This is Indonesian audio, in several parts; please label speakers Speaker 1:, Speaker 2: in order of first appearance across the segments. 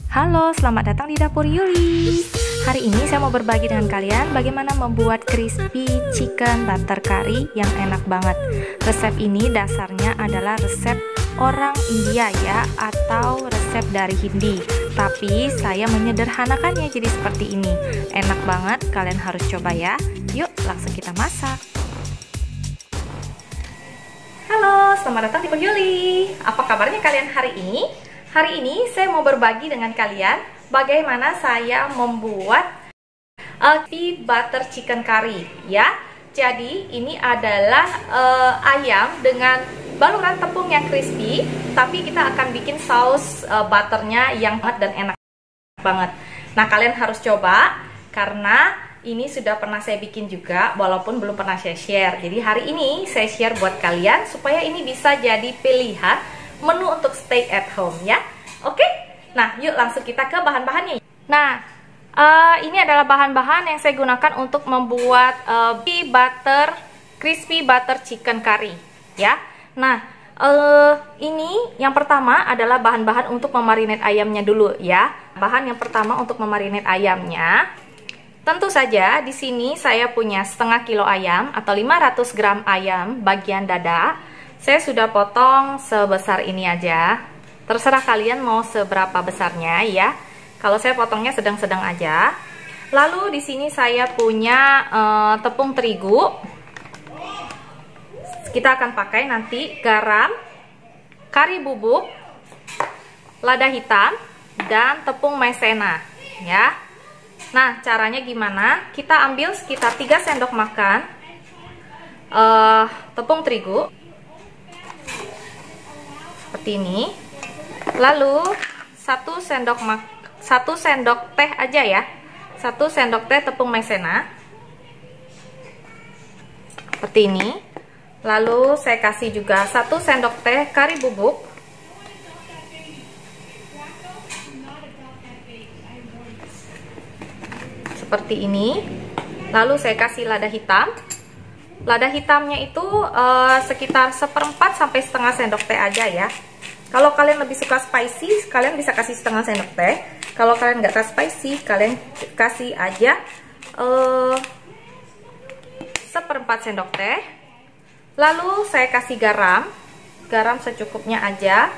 Speaker 1: Halo, selamat datang di Dapur Yuli. Hari ini saya mau berbagi dengan kalian bagaimana membuat crispy chicken butter curry yang enak banget. Resep ini dasarnya adalah resep orang India ya, atau resep dari Hindi. Tapi saya menyederhanakannya jadi seperti ini. Enak banget, kalian harus coba ya. Yuk, langsung kita masak. Halo, selamat datang di Dapur Yuli. Apa kabarnya kalian hari ini? Hari ini saya mau berbagi dengan kalian bagaimana saya membuat crispy butter chicken curry ya. Jadi ini adalah ayam dengan baluran tepung yang crispy, tapi kita akan bikin saus butternya yang hangat dan enak banget. Nah, kalian harus coba karena ini sudah pernah saya bikin juga walaupun belum pernah saya share. Jadi hari ini saya share buat kalian supaya ini bisa jadi pilihan menu untuk stay at home ya. Oke, nah yuk langsung kita ke bahan-bahannya. Nah, ini adalah bahan-bahan yang saya gunakan untuk membuat crispy butter chicken curry ya. Nah, ini yang pertama adalah bahan-bahan untuk memarinate ayamnya dulu ya. Bahan yang pertama untuk memarinate ayamnya, tentu saja di sini saya punya setengah kilo ayam atau 500 gram ayam bagian dada. Saya sudah potong sebesar ini aja. Terserah kalian mau seberapa besarnya ya. Kalau saya potongnya sedang-sedang aja. Lalu di sini saya punya tepung terigu. Kita akan pakai nanti garam, kari bubuk, lada hitam, dan tepung maizena ya. Nah, caranya gimana? Kita ambil sekitar 3 sendok makan tepung terigu seperti ini. Lalu 1 sendok teh aja ya. 1 sendok teh tepung maizena seperti ini. Lalu saya kasih juga 1 sendok teh kari bubuk. Seperti ini. Lalu saya kasih lada hitam. Lada hitamnya itu sekitar 1/4 sampai setengah sendok teh aja ya. Kalau kalian lebih suka spicy, kalian bisa kasih setengah sendok teh. Kalau kalian nggak suka spicy, kalian kasih aja 1/4 sendok teh. Lalu saya kasih garam. Garam secukupnya aja.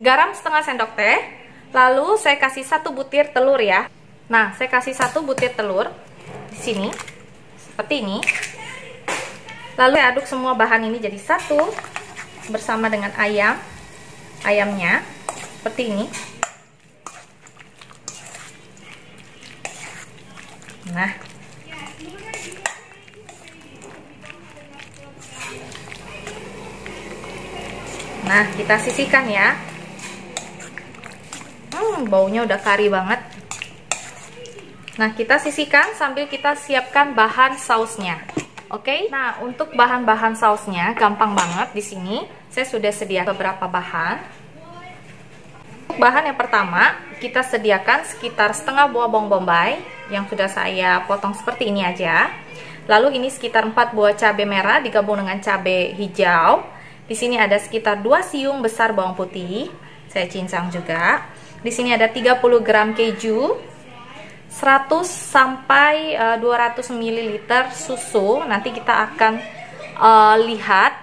Speaker 1: Garam setengah sendok teh. Lalu saya kasih 1 butir telur ya. Nah, saya kasih 1 butir telur di sini, seperti ini. Lalu saya aduk semua bahan ini jadi satu bersama dengan ayamnya, seperti ini. Nah, kita sisihkan ya. Baunya udah kari banget. Nah, kita sisihkan sambil kita siapkan bahan sausnya. Oke. Nah, untuk bahan-bahan sausnya gampang banget di sini. Saya sudah sediakan beberapa bahan. Bahan yang pertama, kita sediakan sekitar setengah buah bawang bombay yang sudah saya potong seperti ini aja. Lalu ini sekitar 4 buah cabai merah digabung dengan cabai hijau. Di sini ada sekitar 2 siung besar bawang putih. Saya cincang juga. Di sini ada 30 gram keju. 100 sampai 200 ml susu. Nanti kita akan lihat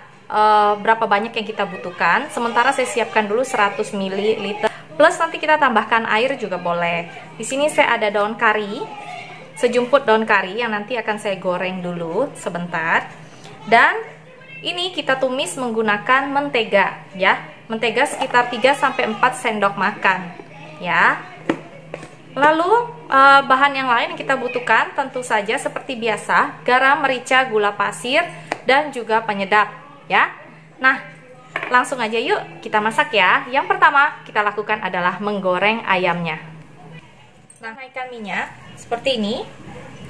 Speaker 1: berapa banyak yang kita butuhkan. Sementara saya siapkan dulu 100 ml. Plus nanti kita tambahkan air juga boleh. Di sini saya ada daun kari, sejumput daun kari yang nanti akan saya goreng dulu sebentar. Dan ini kita tumis menggunakan mentega ya. Mentega sekitar 3 sampai 4 sendok makan ya. Lalu bahan yang lain yang kita butuhkan tentu saja seperti biasa, garam, merica, gula pasir, dan juga penyedap ya. Nah, langsung aja yuk kita masak ya. Yang pertama kita lakukan adalah menggoreng ayamnya. Nah, naikkan minyak seperti ini.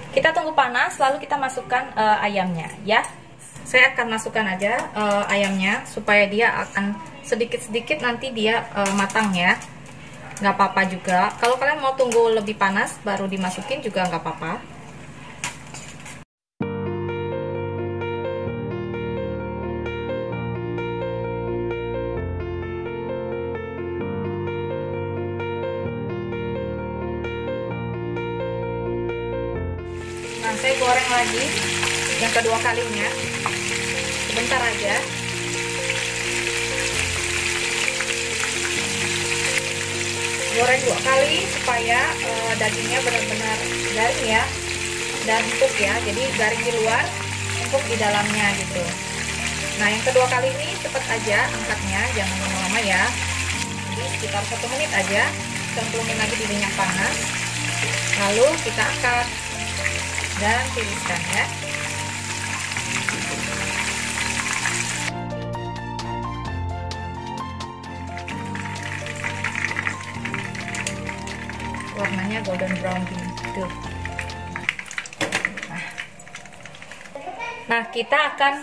Speaker 1: Kita tunggu panas lalu kita masukkan ayamnya ya. Saya akan masukkan aja ayamnya supaya dia akan sedikit-sedikit nanti dia matang ya. Nggak apa-apa juga. Kalau kalian mau tunggu lebih panas baru dimasukin juga nggak apa-apa. Nah, saya goreng lagi yang kedua kalinya. Sebentar aja. Goreng 2 kali supaya dagingnya benar-benar garing ya, dan empuk ya. Jadi garing di luar, empuk di dalamnya gitu. Nah, yang kedua kali ini cepet aja angkatnya, jangan lama-lama ya. Jadi sekitar 1 menit aja, cemplungin lagi di minyak panas. Lalu kita angkat dan tiriskan ya. Warnanya golden brown gitu. Nah, kita akan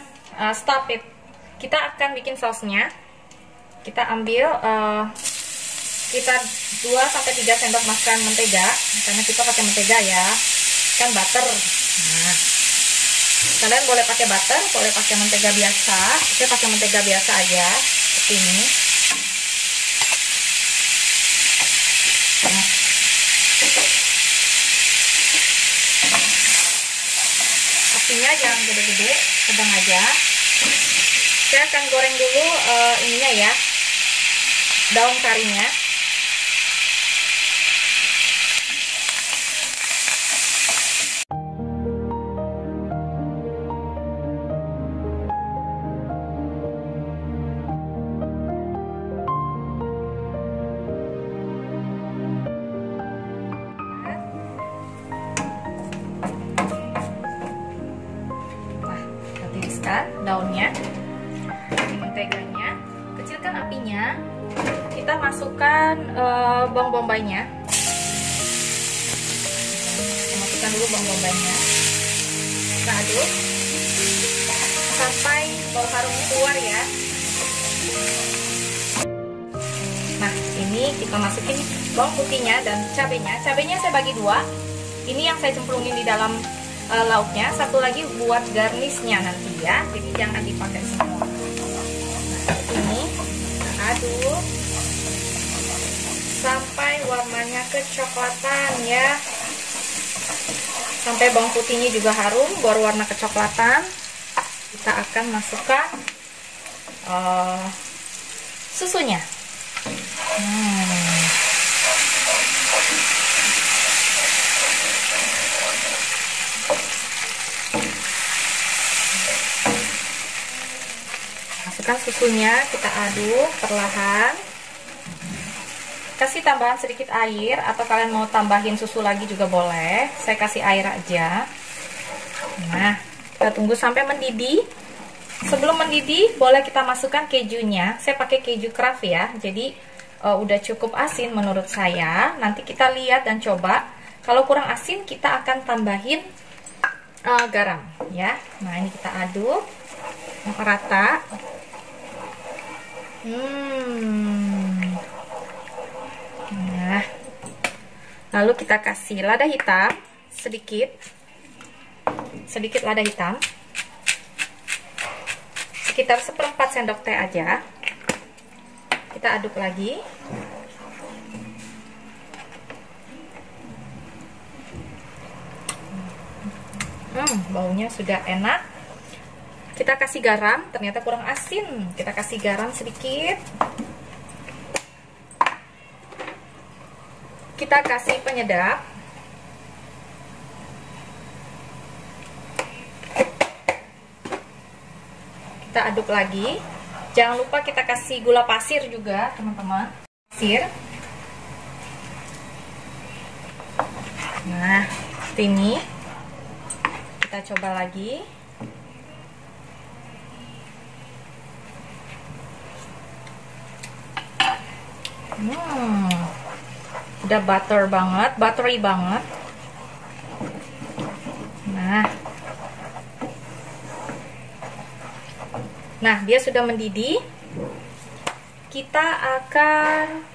Speaker 1: stop it. Kita akan bikin sausnya. Kita ambil kita 2-3 sendok makan mentega, karena kita pakai mentega ya, kan butter. Nah, kalian boleh pakai butter, boleh pakai mentega biasa. Saya pakai mentega biasa aja, seperti ini. Nah, apinya jangan gede-gede, sedang aja. Saya akan goreng dulu ininya ya, daun karinya. Daunnya, menteganya, kecilkan apinya, kita masukkan bawang bombaynya, masukkan dulu bawang bombaynya, kita aduk sampai bau harumnya keluar ya. Nah, ini kita masukin bawang putihnya dan cabenya. Cabenya saya bagi 2, ini yang saya cemplungin di dalam lauknya, satu lagi buat garnishnya nanti ya, jadi jangan dipakai semua. Nah, ini kita aduk sampai warnanya kecoklatan ya, sampai bawang putihnya juga harum, berwarna kecoklatan. Kita akan masukkan susunya. Masukkan susunya, kita aduk perlahan. Kasih tambahan sedikit air, atau kalian mau tambahin susu lagi juga boleh. Saya kasih air aja. Nah, kita tunggu sampai mendidih. Sebelum mendidih, boleh kita masukkan kejunya. Saya pakai keju Kraft ya, jadi udah cukup asin menurut saya. Nanti kita lihat dan coba. Kalau kurang asin, kita akan tambahin garam ya. Nah, ini kita aduk rata. Nah, lalu kita kasih lada hitam sedikit lada hitam, sekitar 1/4 sendok teh aja. Kita aduk lagi. Baunya sudah enak. Kita kasih garam, ternyata kurang asin. Kita kasih garam sedikit. Kita kasih penyedap. Kita aduk lagi. Jangan lupa kita kasih gula pasir juga, teman-teman. Pasir. Nah, ini kita coba lagi. Udah butter banget, buttery banget. Nah, dia sudah mendidih. Kita akan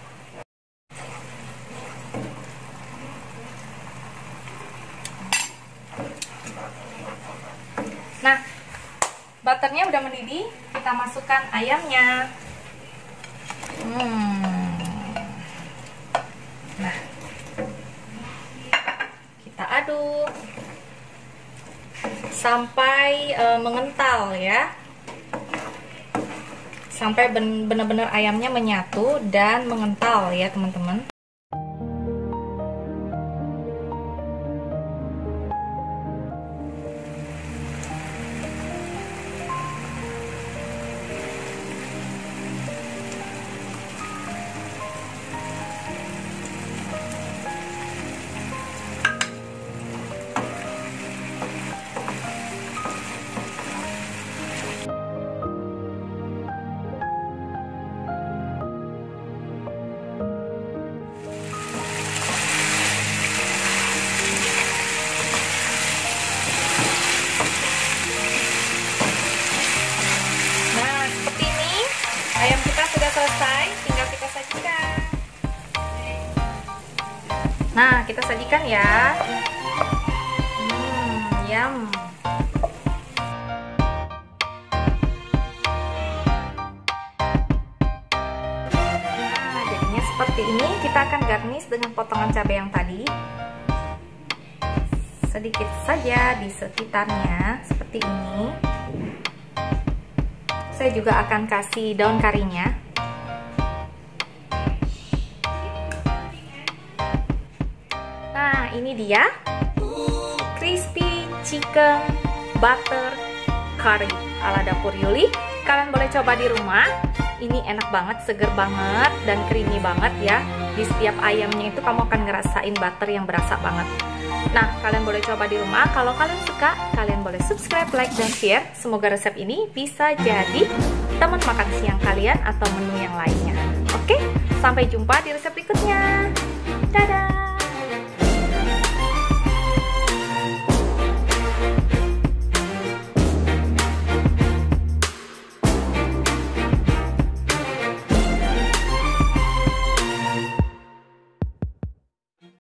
Speaker 1: butternya udah mendidih, kita masukkan ayamnya. Nah, kita aduk sampai mengental ya. Sampai benar-benar ayamnya menyatu dan mengental ya teman-teman. Ayam kita sudah selesai, tinggal kita sajikan. Nah, kita sajikan ya. Yum. Nah, jadinya seperti ini. Kita akan garnish dengan potongan cabai yang tadi. Sedikit saja di sekitarnya, seperti ini. Saya juga akan kasih daun karinya. Nah, ini dia crispy chicken butter curry ala dapur Yuli. Kalian boleh coba di rumah. Ini enak banget, seger banget, dan creamy banget ya. Di setiap ayamnya itu kamu akan ngerasain butter yang berasa banget. Nah, kalian boleh coba di rumah. Kalau kalian suka, kalian boleh subscribe, like, dan share. Semoga resep ini bisa jadi teman makan siang kalian atau menu yang lainnya. Oke, sampai jumpa di resep berikutnya.